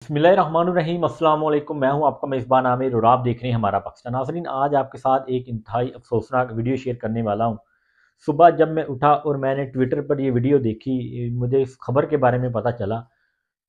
बिस्मिल्लाहिर्रहमानिर्रहीम अस्सलाम वालेकुम। मैं हूं आपका मेज़बान आमिर और आप देख रहे हैं हमारा पाकिस्तान। नाज़रीन, आज आपके साथ एक इंतहाई अफसोसनाक वीडियो शेयर करने वाला हूं। सुबह जब मैं उठा और मैंने ट्विटर पर ये वीडियो देखी, मुझे इस खबर के बारे में पता चला,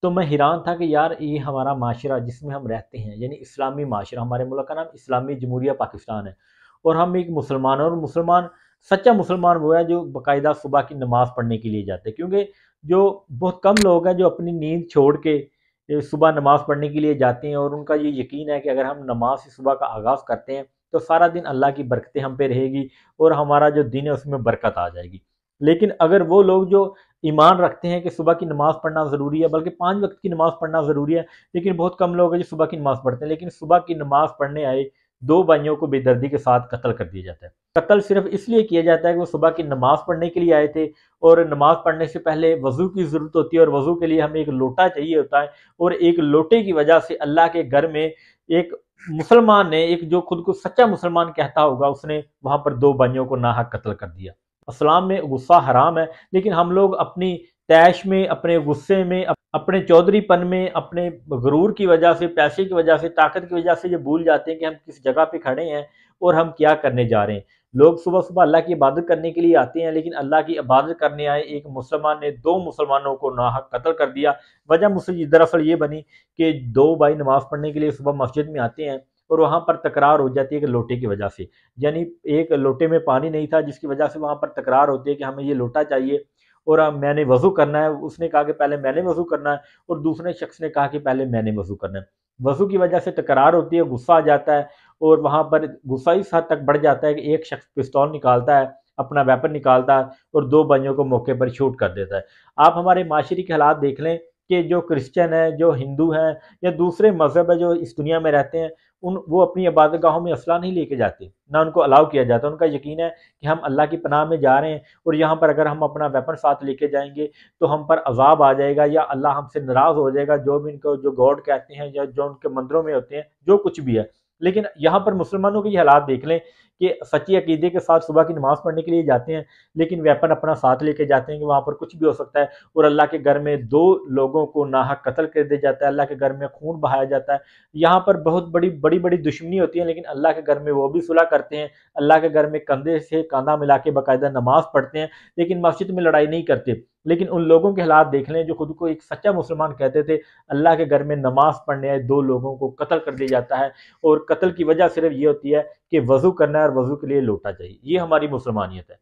तो मैं हैरान था कि यार ये हमारा माशरा जिसमें हम रहते हैं, यानी इस्लामी माशरा, हमारे मुल्क का नाम इस्लामी जमहूरिया पाकिस्तान है, और हम एक मुसलमान, और मुसलमान, सच्चा मुसलमान वो है जो बाकायदा सुबह की नमाज़ पढ़ने के लिए जाते हैं। क्योंकि जो बहुत कम लोग हैं जो अपनी नींद छोड़ के सुबह नमाज़ पढ़ने के लिए जाते हैं, और उनका ये यकीन है कि अगर हम नमाज से सुबह का आगाज़ करते हैं तो सारा दिन अल्लाह की बरकतें हम पे रहेगी और हमारा जो दिन है उसमें बरकत आ जाएगी। लेकिन अगर वो लोग जो ईमान रखते हैं कि सुबह की नमाज़ पढ़ना ज़रूरी है, बल्कि 5 वक्त की नमाज़ पढ़ना ज़रूरी है, लेकिन बहुत कम लोग हैं जो सुबह की नमाज़ पढ़ते हैं, लेकिन सुबह की नमाज़ पढ़ने आए 2 भाइयों को बेदर्दी के साथ कत्ल कर दिया जाता है। कत्ल सिर्फ इसलिए किया जाता है कि वो सुबह की नमाज़ पढ़ने के लिए आए थे, और नमाज़ पढ़ने से पहले वज़ू की ज़रूरत होती है, और वज़ू के लिए हमें एक लोटा चाहिए होता है, और एक लोटे की वजह से अल्लाह के घर में एक मुसलमान ने, एक जो खुद को सच्चा मुसलमान कहता होगा, उसने वहां पर 2 भाइयों को नाहक कत्ल कर दिया। इस्लाम में गुस्सा हराम है, लेकिन हम लोग अपनी तैश में, अपने गुस्से में, अपने चौधरीपन में, अपने गुरूर की वजह से, पैसे की वजह से, ताकत की वजह से ये भूल जाते हैं कि हम किस जगह पे खड़े हैं और हम क्या करने जा रहे हैं। लोग सुबह सुबह अल्लाह की इबादत करने के लिए आते हैं, लेकिन अल्लाह की इबादत करने आए एक मुसलमान ने 2 मुसलमानों को नाहक कत्ल कर दिया। वजह मुझसे दरअसल ये बनी कि 2 भाई नमाज पढ़ने के लिए सुबह मस्जिद में आते हैं, और वहाँ पर तकरार हो जाती है कि लोटे की वजह से, यानी एक लोटे में पानी नहीं था, जिसकी वजह से वहाँ पर तकरार होती है कि हमें ये लोटा चाहिए, और मैंने वज़ू करना है। उसने कहा कि पहले मैंने वज़ू करना है, और दूसरे शख्स ने कहा कि पहले मैंने वज़ू करना है। वज़ू की वजह से तकरार होती है, गुस्सा आ जाता है, और वहाँ पर गुस्सा इस हद तक बढ़ जाता है कि एक शख्स पिस्तौल निकालता है, अपना वेपन निकालता है, और 2 भाइयों को मौके पर शूट कर देता है। आप हमारे माशरे के हालात देख लें कि जो क्रिश्चियन है, जो हिंदू हैं, या दूसरे मज़हब है जो इस दुनिया में रहते हैं, वो अपनी इबादत गाहों में असला नहीं लेके जाते, ना उनको अलाउ किया जाता। उनका यकीन है कि हम अल्लाह की पनाह में जा रहे हैं, और यहाँ पर अगर हम अपना वेपन साथ लेके जाएंगे तो हम पर अजाब आ जाएगा, या अल्लाह हमसे नाराज़ हो जाएगा, जो भी इनको जो गॉड कहते हैं, या जो उनके मंदिरों में होते हैं, जो कुछ भी है। लेकिन यहाँ पर मुसलमानों के ये हालात देख लें कि सच्ची अकीदे के साथ सुबह की नमाज़ पढ़ने के लिए जाते हैं, लेकिन वेपन अपना साथ लेके जाते हैं कि वहाँ पर कुछ भी हो सकता है, और अल्लाह के घर में 2 लोगों को नाहक कत्ल कर दिया जाता है, अल्लाह के घर में खून बहाया जाता है। यहाँ पर बहुत बड़ी बड़ी दुश्मनी होती है, लेकिन अल्लाह के घर में वो भी सुलह करते हैं, अल्लाह के घर में कंधे से कंधा मिला के बाकायदा नमाज पढ़ते हैं, लेकिन मस्जिद में लड़ाई नहीं करते। लेकिन उन लोगों के हालात देख लें जो खुद को एक सच्चा मुसलमान कहते थे, अल्लाह के घर में नमाज पढ़ने आए 2 लोगों को कत्ल कर दिया जाता है, और कत्ल की वजह सिर्फ ये होती है कि वज़ू करना है और वज़ू के लिए लोटा चाहिए। ये हमारी मुसलमानियत है।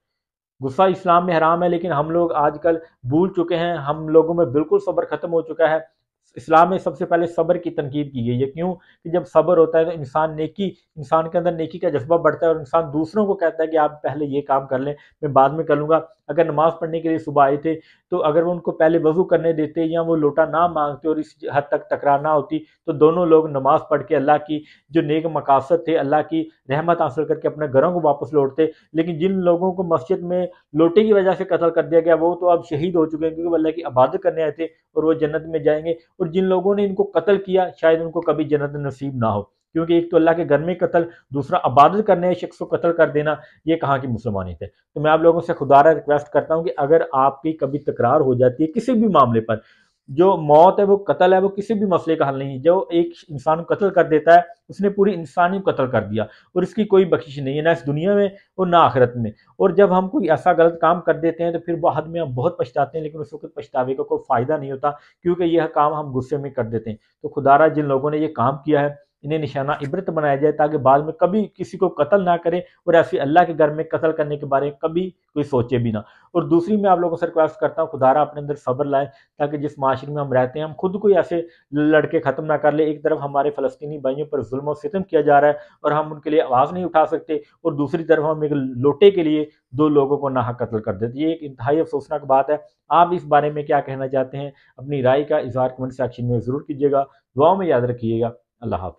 गुस्सा इस्लाम में हराम है, लेकिन हम लोग आजकल भूल चुके हैं, हम लोगों में बिल्कुल सब्र खत्म हो चुका है। इस्लाम में सबसे पहले सब्र की तनकीद की गई है। क्यों? कि जब सब्र होता है तो इंसान के अंदर नेकी का जज्बा बढ़ता है, और इंसान दूसरों को कहता है कि आप पहले ये काम कर लें, मैं बाद में कर लूँगा। अगर नमाज़ पढ़ने के लिए सुबह आए थे, तो अगर वो उनको पहले वज़ू करने देते, या वो लोटा ना माँगते और इस हद तक तकरार ना होती, तो दोनों लोग नमाज़ पढ़ के अल्लाह की जो नेक मकासद थे, अल्लाह की रहमत हासिल करके अपने घरों को वापस लौटते। लेकिन जिन लोगों को मस्जिद में लोटे की वजह से कत्ल कर दिया गया, वो तो अब शहीद हो चुके हैं, क्योंकि वो अल्लाह की इबादत करने आए थे, और वो जन्नत में जाएंगे। और जिन लोगों ने इनको कत्ल किया, शायद उनको कभी जन्नत नसीब ना हो, क्योंकि एक तो अल्लाह के घर में कत्ल, दूसरा इबादत करने वाले शख्स को कत्ल कर देना, ये कहाँ की मुसलमानियत है। तो मैं आप लोगों से खुदारा रिक्वेस्ट करता हूँ कि अगर आपकी कभी तकरार हो जाती है किसी भी मामले पर, जो मौत है, वो कत्ल है, वो किसी भी मसले का हल नहीं। जो एक इंसान को कत्ल कर देता है, उसने पूरी इंसानी को कत्ल कर दिया, और इसकी कोई बख्शिश नहीं है, ना इस दुनिया में और ना आखिरत में। और जब हम कोई ऐसा गलत काम कर देते हैं तो फिर बाद में हम बहुत पछताते हैं, लेकिन उस वक्त पछतावे का कोई फायदा नहीं होता, क्योंकि यह काम हम गुस्से में कर देते हैं। तो खुदारा जिन लोगों ने ये काम किया है, इन्हें निशाना इबरत बनाया जाए, ताकि बाद में कभी किसी को कत्ल ना करे, और ऐसे अल्लाह के घर में कत्ल करने के बारे में कभी कोई सोचे भी ना। और दूसरी मैं आप लोगों से रिक्वेस्ट करता हूँ, खुदारा अपने अंदर सब्र लाए, ताकि जिस माशरे में हम रहते हैं, हम खुद को ऐसे लड़के ख़त्म ना कर ले। एक तरफ हमारे फ़लस्तीनी भाइयों पर जुल्म और सितम किया जा रहा है, और हम उनके लिए आवाज़ नहीं उठा सकते, और दूसरी तरफ हम एक लोटे के लिए 2 लोगों को नाहक कत्ल कर देते। ये एक इंतहाई अफसोसनाक बात है। आप इस बारे में क्या कहना चाहते हैं? अपनी राय का इज़हार कमेंट सेक्शन में ज़रूर कीजिएगा। दुआओं में याद रखिएगा। अल्लाह हाफ़िज़।